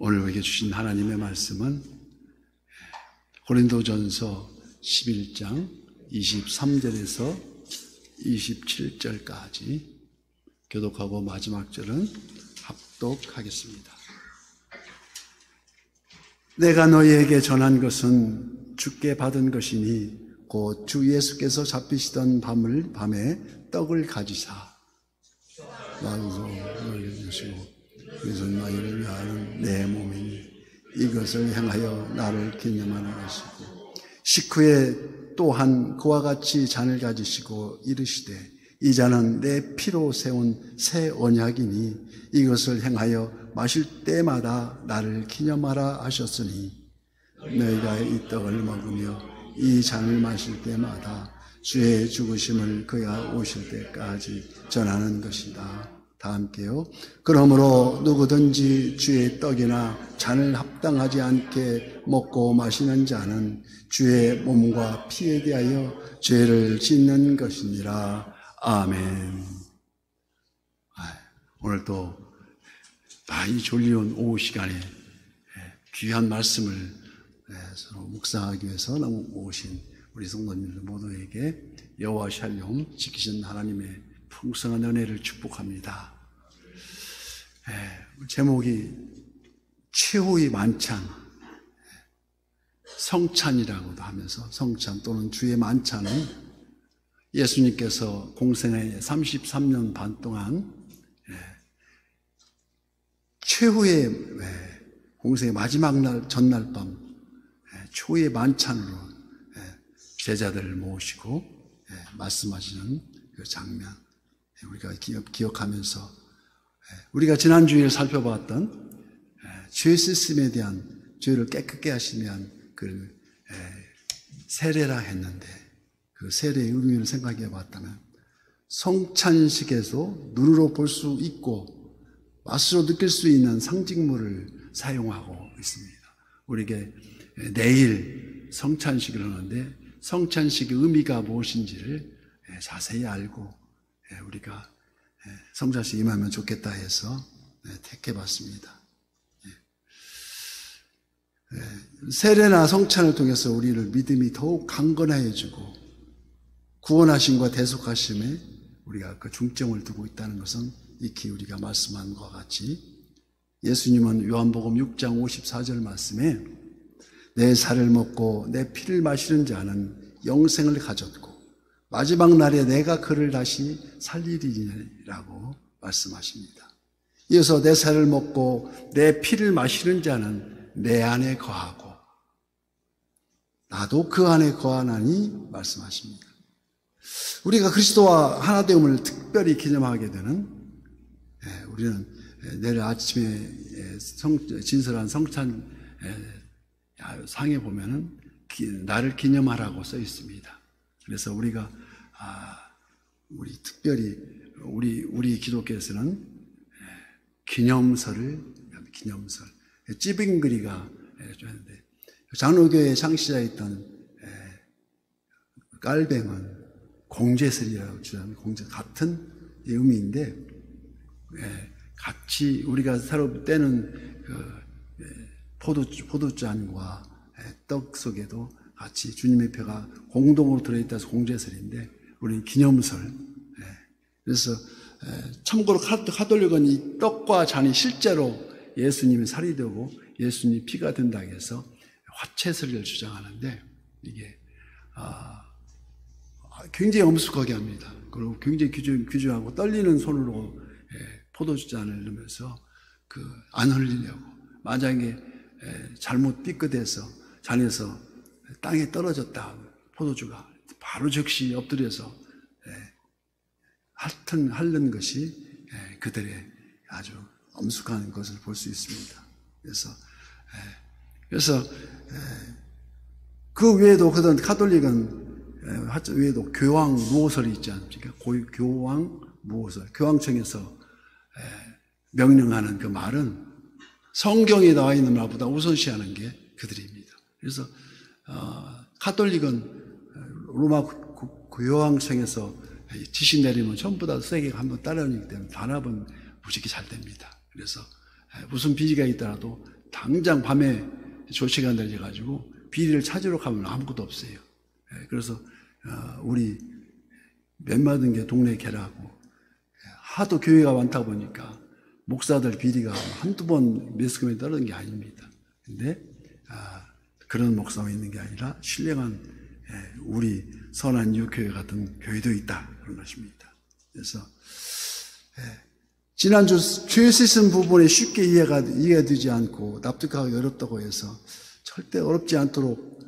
오늘 우리에게 주신 하나님의 말씀은 고린도전서 11장 23절에서 27절까지 교독하고 마지막 절은 합독하겠습니다. 내가 너희에게 전한 것은 주께 받은 것이니 곧 주 예수께서 잡히시던 밤에 떡을 가지사 나로서 너희를 주시고 이것은 너희를 위하는 내 몸이니 이것을 행하여 나를 기념하라 하시고 식후에 또한 그와 같이 잔을 가지시고 이르시되 이 잔은 내 피로 세운 새 언약이니 이것을 행하여 마실 때마다 나를 기념하라 하셨으니 너희가 이 떡을 먹으며 이 잔을 마실 때마다 주의 죽으심을 그가 오실 때까지 전하는 것이다. 다 함께요. 그러므로 누구든지 주의 떡이나 잔을 합당하지 않게 먹고 마시는 자는 주의 몸과 피에 대하여 죄를 짓는 것이니라. 아멘. 오늘 또 많이 졸려온 오후 시간에 귀한 말씀을 서로 묵상하기 위해서 오신 우리 성도님들 모두에게 여호와 샬롬 지키신 하나님의 풍성한 은혜를 축복합니다. 제목이 최후의 만찬, 성찬이라고도 하면서 성찬 또는 주의 만찬은 예수님께서 공생의 33년 반 동안 최후의 공생의 마지막 날 전날 밤 초의 만찬으로 제자들을 모시고 말씀하시는 그 장면 우리가 기억하면서 우리가 지난 주일 살펴봤던 죄 씻음에 대한 죄를 깨끗게 하시기 위한 그 세례라 했는데 그 세례의 의미를 생각해 봤다면 성찬식에서 눈으로 볼 수 있고 맛으로 느낄 수 있는 상징물을 사용하고 있습니다. 우리에게 내일 성찬식을 하는데 성찬식의 의미가 무엇인지를 자세히 알고 우리가 성찬식 임하면 좋겠다 해서 택해봤습니다. 세례나 성찬을 통해서 우리를 믿음이 더욱 강건해지고 구원하심과 대속하심에 우리가 그 중점을 두고 있다는 것은 익히 우리가 말씀한 것과 같이 예수님은 요한복음 6장 54절 말씀에 내 살을 먹고 내 피를 마시는 자는 영생을 가졌고 마지막 날에 내가 그를 다시 살리리라고 말씀하십니다. 이어서 내 살을 먹고 내 피를 마시는 자는 내 안에 거하고 나도 그 안에 거하나니 말씀하십니다. 우리가 그리스도와 하나됨을 특별히 기념하게 되는 우리는 내일 아침에 진설한 성찬 상에 보면은 나를 기념하라고 써 있습니다. 그래서 우리가 우리 특별히 우리 기독교에서는 기념설 찌빙그리가 좀 했는데 장로교의 창시자였던 깔뱅은 공제설이라고 주장하는 공제 같은 의미인데 같이 우리가 새로 떼는 포도잔과 떡 속에도 같이 주님의 표가 공동으로 들어있다 해서 공제설인데 우리는 기념설. 그래서 참고로 가톨릭은 이 떡과 잔이 실제로 예수님의 살이 되고 예수님의 피가 된다고 해서 화채설을 주장하는데 이게 굉장히 엄숙하게 합니다. 그리고 굉장히 규정하고 떨리는 손으로 포도주잔을 넣으면서 안 흘리려고 만약에 잘못 삐끗해서 잔에서 땅에 떨어졌다 포도주가 바로 즉시 엎드려서 핥는 것이 그들의 아주 엄숙한 것을 볼 수 있습니다. 그래서 그 외에도 그런 가톨릭은 외에도 교황 무호설이 있지 않습니까? 교황 무호설, 교황청에서 명령하는 그 말은 성경에 나와 있는 말보다 우선시하는 게 그들입니다. 그래서 가톨릭은 로마 교황청에서 지시 내리면 전부 다 세게 한번 따라오기 때문에 단합은 무지개 잘 됩니다. 그래서 무슨 비리가 있더라도 다 당장 밤에 조치가 내려가지고 비리를 찾으러 가면 아무것도 없어요. 그래서 우리 멤마든 게 동네 개라고 하도 교회가 많다 보니까 목사들 비리가 한두 번 매스컴에 떨어진 게 아닙니다. 근데 그런 목사만 있는 게 아니라 신령한 우리 선한 유교회 같은 교회도 있다 그런 것입니다. 그래서 지난주 죄 씻은 부분에 쉽게 이해되지 않고 납득하기 어렵다고 해서 절대 어렵지 않도록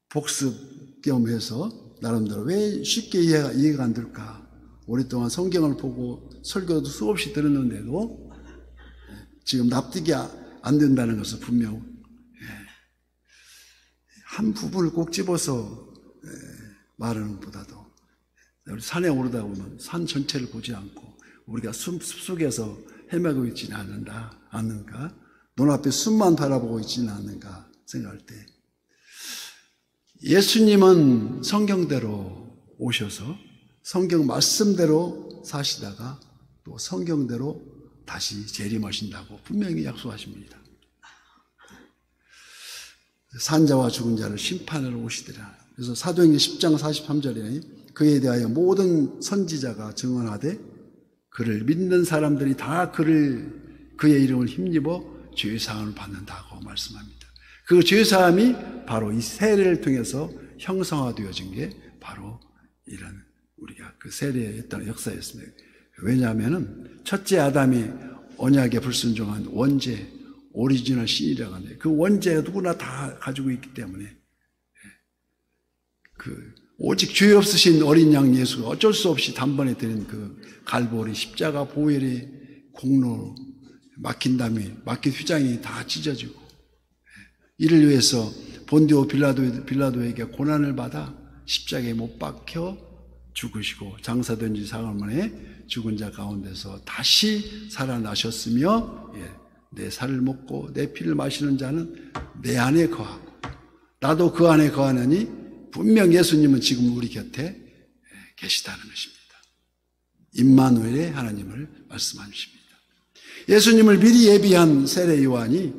복습 겸 해서 나름대로 왜 쉽게 이해가 안 될까? 오랫동안 성경을 보고 설교도 수없이 들었는데도 지금 납득이 안 된다는 것은 분명 한 부분을 꼭 집어서 말하는 것보다도 우리 산에 오르다 보면 산 전체를 보지 않고 우리가 숲속에서 헤매고 있지는 않는가? 눈앞에 숲만 바라보고 있지는 않는가 생각할 때 예수님은 성경대로 오셔서 성경 말씀대로 사시다가 또 성경대로 다시 재림하신다고 분명히 약속하십니다. 산자와 죽은 자를 심판하러 오시더라. 그래서 사도행전 10장 43절에 그에 대하여 모든 선지자가 증언하되 그를 믿는 사람들이 다 그의 이름을 힘입어 죄사함을 받는다고 말씀합니다. 그 죄사함이 바로 이 세례를 통해서 형성화되어진 게 바로 이런 우리가 그 세례했던 역사였습니다. 왜냐하면 첫째 아담이 언약에 불순종한 원죄, 오리지널 신이라고 하는데 그 원죄가 누구나 다 가지고 있기 때문에 오직 죄 없으신 어린 양 예수가 어쩔 수 없이 단번에 드린 그 갈보리 십자가 보혈의 공로 막힌 휘장이 다 찢어지고 이를 위해서 본디오 빌라도에게 고난을 받아 십자가에 못 박혀 죽으시고 장사된 지 사흘 만에 죽은 자 가운데서 다시 살아나셨으며 내 살을 먹고 내 피를 마시는 자는 내 안에 거하고 나도 그 안에 거하느니 분명 예수님은 지금 우리 곁에 계시다는 것입니다. 임마누엘의 하나님을 말씀하십니다. 예수님을 미리 예비한 세례 요한이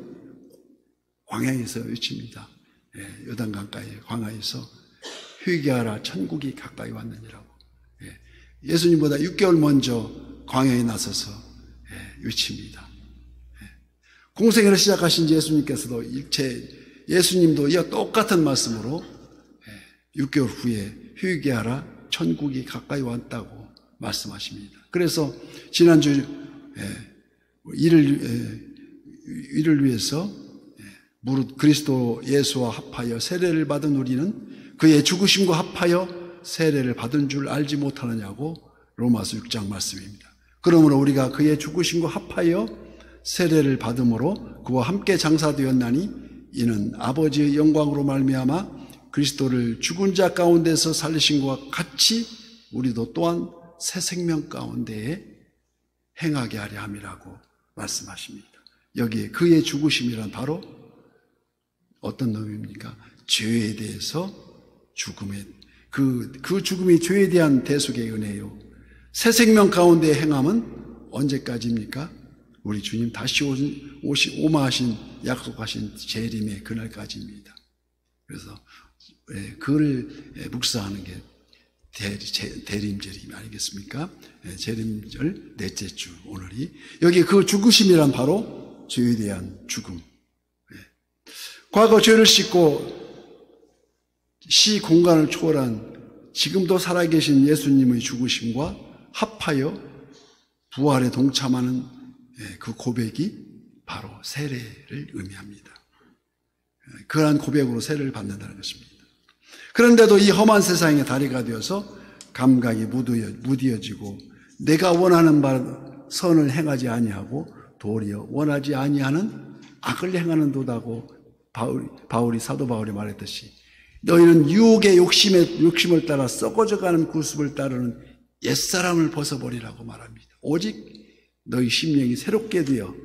광야에서 외칩니다. 요단강가에 광야에서 회개하라 천국이 가까이 왔느니라고. 예수님보다 6개월 먼저 광야에 나서서 외칩니다. 공생애를 시작하신 예수님께서도 예수님도 이와 똑같은 말씀으로 6개월 후에 회개하라 천국이 가까이 왔다고 말씀하십니다. 그래서 지난주 이를 위해서 무릇 그리스도 예수와 합하여 세례를 받은 우리는 그의 죽으심과 합하여 세례를 받은 줄 알지 못하느냐고 로마서 6장 말씀입니다. 그러므로 우리가 그의 죽으심과 합하여 세례를 받음으로 그와 함께 장사되었나니 이는 아버지의 영광으로 말미암아 그리스도를 죽은 자 가운데서 살리신 것과 같이 우리도 또한 새 생명 가운데에 행하게 하려 함이라고 말씀하십니다. 여기에 그의 죽으심이란 바로 어떤 놈입니까? 죄에 대해서 죽음의 그 죽음이 죄에 대한 대속의 은혜요. 새 생명 가운데 행함은 언제까지입니까? 우리 주님 다시 오마하신 약속하신 재림의 그날까지입니다. 그래서 그를 묵상하는 게 대림절임 아니겠습니까? 재림절 넷째 주 오늘이 여기 그 죽으심이란 바로 죄에 대한 죽음. 과거 죄를 씻고 시 공간을 초월한 지금도 살아계신 예수님의 죽으심과 합하여 부활에 동참하는 그 고백이 바로 세례를 의미합니다. 그러한 고백으로 세례를 받는다는 것입니다. 그런데도 이 험한 세상의 다리가 되어서 감각이 무디어지고 내가 원하는 선을 행하지 아니하고 도리어 원하지 아니하는 악을 행하는 도다고 사도 바울이 말했듯이 너희는 유혹의 욕심을 따라 썩어져가는 구습을 따르는 옛사람을 벗어버리라고 말합니다. 오직 너희 심령이 새롭게 되어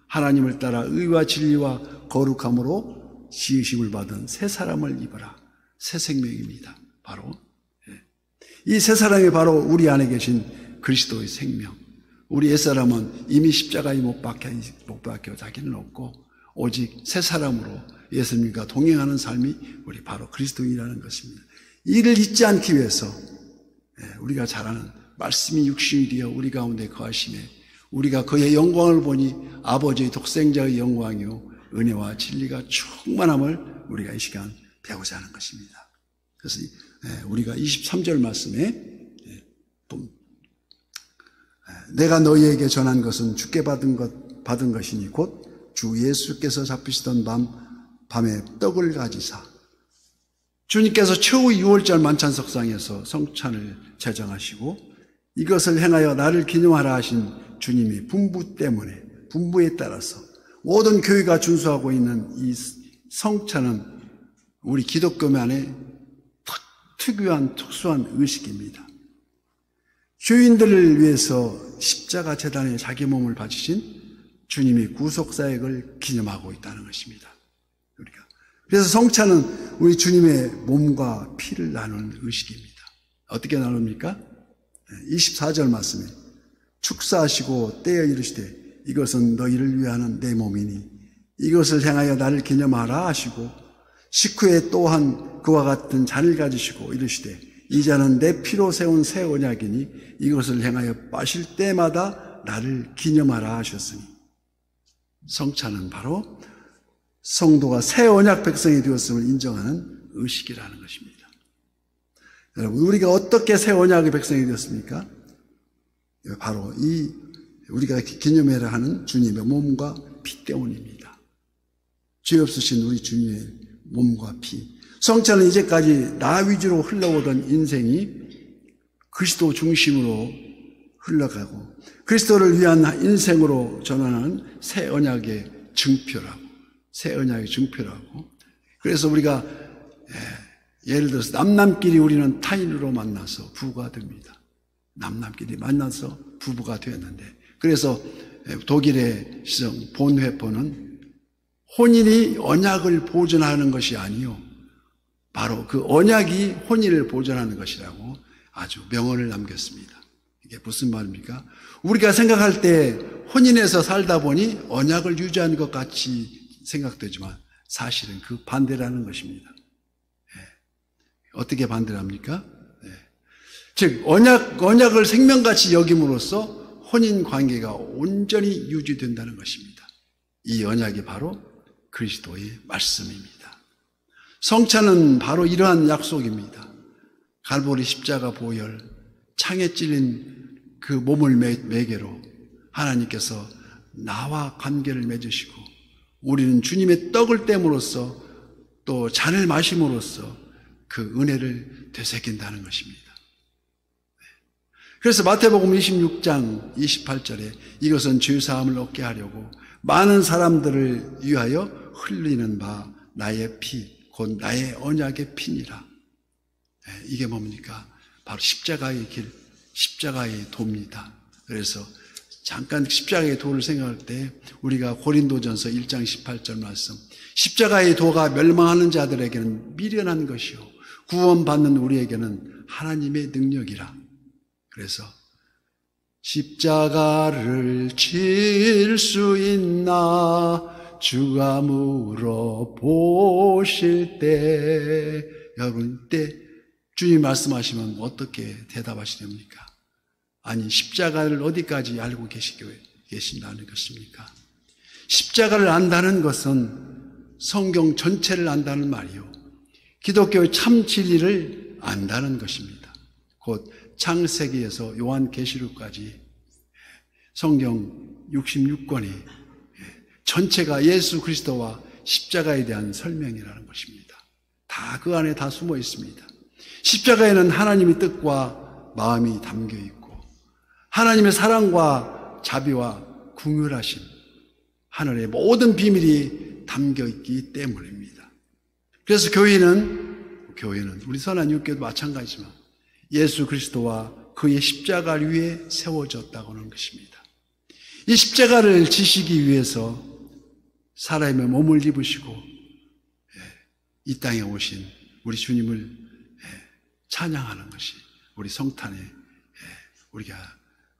하나님을 따라 의와 진리와 거룩함으로 지으심을 받은 새 사람을 입어라. 새 생명입니다. 바로 이 새 사람이 바로 우리 안에 계신 그리스도의 생명. 우리 옛사람은 이미 십자가에 못 박혀 자기는 없고 오직 새 사람으로 예수님과 동행하는 삶이 우리 바로 그리스도인이라는 것입니다. 이를 잊지 않기 위해서 우리가 잘 아는 말씀이 육신이 되어 우리 가운데 거하심에 우리가 그의 영광을 보니 아버지의 독생자의 영광이요 은혜와 진리가 충만함을 우리가 이 시간 배우자 하는 것입니다. 그래서 우리가 23절 말씀에 내가 너희에게 전한 것은 주께 받은 것이니 곧 주 예수께서 잡히시던 밤에 떡을 가지사 주님께서 최후의 6월절 만찬석상에서 성찬을 제정하시고 이것을 행하여 나를 기념하라 하신 주님의 분부에 따라서 모든 교회가 준수하고 있는 이 성찬은 우리 기독교만의 특수한 의식입니다. 죄인들을 위해서 십자가 제단에 자기 몸을 바치신 주님의 구속사역을 기념하고 있다는 것입니다. 그래서 성찬은 우리 주님의 몸과 피를 나누는 의식입니다. 어떻게 나눕니까? 24절 말씀에 축사하시고 떼어 이르시되 이것은 너희를 위하는 내 몸이니 이것을 행하여 나를 기념하라 하시고 식후에 또한 그와 같은 잔을 가지시고 이르시되 이 잔은 내 피로 세운 새 언약이니 이것을 행하여 마실 때마다 나를 기념하라 하셨으니 성찬은 바로 성도가 새 언약 백성이 되었음을 인정하는 의식이라는 것입니다. 여러분, 우리가 어떻게 새 언약의 백성이 되었습니까? 바로 이 우리가 기념해야 하는 주님의 몸과 피 때문입니다. 죄 없으신 우리 주님의 몸과 피. 성찬은 이제까지 나 위주로 흘러오던 인생이 그리스도 중심으로 흘러가고 그리스도를 위한 인생으로 전환하는 새 언약의 증표라고. 새 언약의 증표라고. 그래서 우리가 예를 들어서 남남끼리 우리는 타인으로 만나서 부부가 됩니다. 남남끼리 만나서 부부가 되었는데 그래서 독일의 시성 본회포는 혼인이 언약을 보존하는 것이 아니요 바로 그 언약이 혼인을 보존하는 것이라고 아주 명언을 남겼습니다. 이게 무슨 말입니까? 우리가 생각할 때 혼인해서 살다 보니 언약을 유지하는 것 같이 생각되지만 사실은 그 반대라는 것입니다. 어떻게 반대랍니까? 즉 언약을 생명같이 여김으로써 혼인 관계가 온전히 유지된다는 것입니다. 이 언약이 바로 그리스도의 말씀입니다. 성찬은 바로 이러한 약속입니다. 갈보리 십자가 보혈, 창에 찔린 그 몸을 매개로 하나님께서 나와 관계를 맺으시고 우리는 주님의 떡을 땜으로써 또 잔을 마심으로써 그 은혜를 되새긴다는 것입니다. 그래서 마태복음 26장 28절에 이것은 죄사함을 얻게 하려고 많은 사람들을 위하여 흘리는 바 나의 피, 곧 나의 언약의 피니라. 이게 뭡니까? 바로 십자가의 길, 십자가의 도입니다. 그래서 잠깐 십자가의 도를 생각할 때 우리가 고린도전서 1장 18절 말씀 십자가의 도가 멸망하는 자들에게는 미련한 것이요 구원받는 우리에게는 하나님의 능력이라. 그래서 십자가를 질 수 있나 주가 물어보실 때 여러분 때 주님 말씀하시면 어떻게 대답하시렵니까? 아니 십자가를 어디까지 알고 계신다는 것입니까? 십자가를 안다는 것은 성경 전체를 안다는 말이요 기독교의 참 진리를 안다는 것입니다. 곧 창세기에서 요한계시록까지 성경 66권이 전체가 예수 그리스도와 십자가에 대한 설명이라는 것입니다. 다 그 안에 다 숨어 있습니다. 십자가에는 하나님의 뜻과 마음이 담겨 있고 하나님의 사랑과 자비와 긍휼하심 하늘의 모든 비밀이 담겨 있기 때문입니다. 그래서 교회는 우리 선한육교도 마찬가지지만 예수 그리스도와 그의 십자가 위에 세워졌다고 하는 것입니다. 이 십자가를 지시기 위해서 사람의 몸을 입으시고 이 땅에 오신 우리 주님을 찬양하는 것이 우리 성탄의 우리가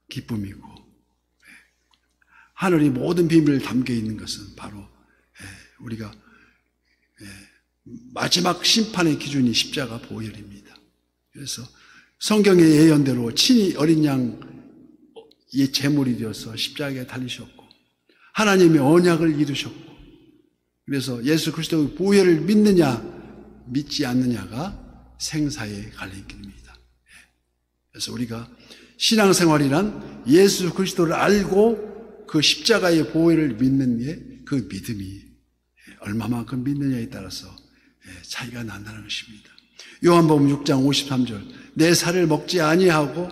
기쁨이고 하늘의 모든 비밀을 담겨 있는 것은 바로 우리가 마지막 심판의 기준이 십자가 보혈입니다. 그래서 성경의 예언대로 친히 어린 양이 제물이 되어서 십자가에 달리셨고 하나님의 언약을 이루셨고 그래서 예수 그리스도의 보혈을 믿느냐 믿지 않느냐가 생사의 갈림길입니다. 그래서 우리가 신앙생활이란 예수 그리스도를 알고 그 십자가의 보혈을 믿는 게 그 믿음이 얼마만큼 믿느냐에 따라서 차이가 난다는 것입니다. 요한복음 6장 53절 내 살을 먹지 아니하고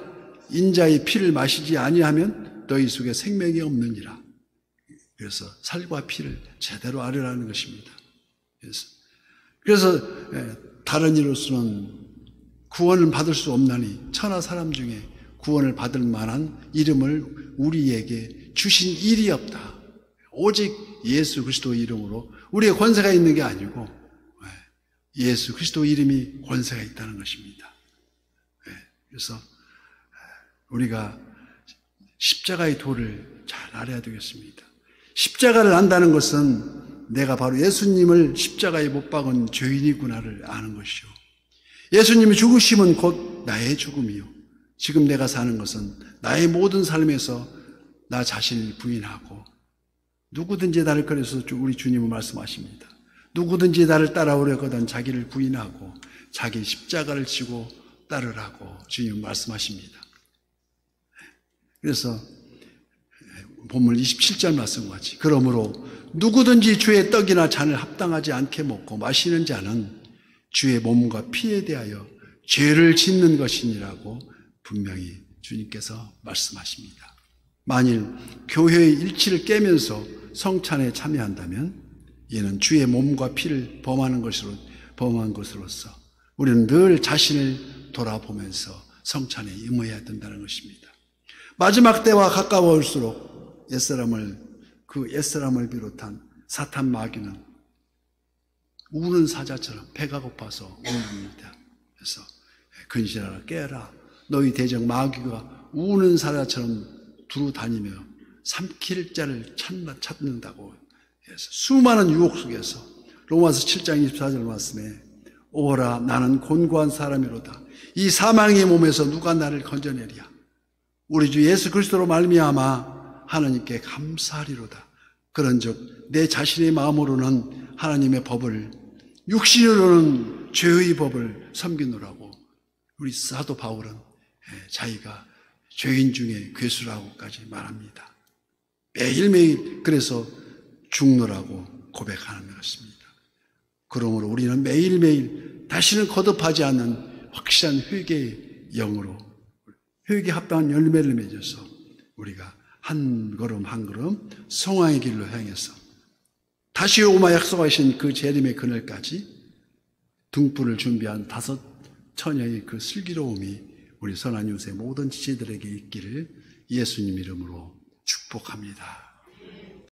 인자의 피를 마시지 아니하면 너희 속에 생명이 없느니라. 그래서 살과 피를 제대로 알으라는 것입니다. 그래서 다른 이로서는 구원을 받을 수 없나니 천하 사람 중에 구원을 받을 만한 이름을 우리에게 주신 일이 없다. 오직 예수 그리스도의 이름으로 우리의 권세가 있는 게 아니고 예수 그리스도 이름이 권세가 있다는 것입니다. 그래서 우리가 십자가의 도를 잘 알아야 되겠습니다. 십자가를 안다는 것은 내가 바로 예수님을 십자가에 못 박은 죄인이구나를 아는 것이요. 예수님의 죽으심은 곧 나의 죽음이요. 지금 내가 사는 것은 나의 모든 삶에서 나 자신을 부인하고 누구든지 나를 꺼내서 우리 주님은 말씀하십니다. 누구든지 나를 따라오려거든 자기를 부인하고 자기 십자가를 지고 따르라고 주님은 말씀하십니다. 그래서 본문 27절 말씀과 같이 그러므로 누구든지 주의 떡이나 잔을 합당하지 않게 먹고 마시는 자는 주의 몸과 피에 대하여 죄를 짓는 것이니라고 분명히 주님께서 말씀하십니다. 만일 교회의 일치를 깨면서 성찬에 참여한다면 이는 주의 몸과 피를 범한 것으로서 우리는 늘 자신을 돌아보면서 성찬에 임해야 된다는 것입니다. 마지막 때와 가까워올수록 옛사람을 비롯한 사탄 마귀는 우는 사자처럼 배가 고파서 우는입니다. 그래서 근실하라 깨라 너희 대적 마귀가 우는 사자처럼 두루 다니며 삼킬 자를 찾는다고 해서 수많은 유혹 속에서 로마서 7장 24절 말씀에 오라 나는 곤고한 사람이로다 이 사망의 몸에서 누가 나를 건져내랴 우리 주 예수 그리스도로 말미암아 하나님께 감사하리로다 그런즉 내 자신의 마음으로는 하나님의 법을 육신으로는 죄의 법을 섬기노라고 우리 사도 바울은 자기가 죄인 중에 괴수라고까지 말합니다. 매일매일 그래서 죽노라고 고백하는 것입니다. 그러므로 우리는 매일매일 다시는 거듭하지 않는 확실한 회개의 영으로 회개에 합당한 열매를 맺어서 우리가 한 걸음 한 걸음 성화의 길로 향해서 다시 오마 약속하신 그 재림의 그날까지 등불을 준비한 5 처녀의 그 슬기로움이 우리 선한 요새 모든 지체들에게 있기를 예수님 이름으로 축복합니다.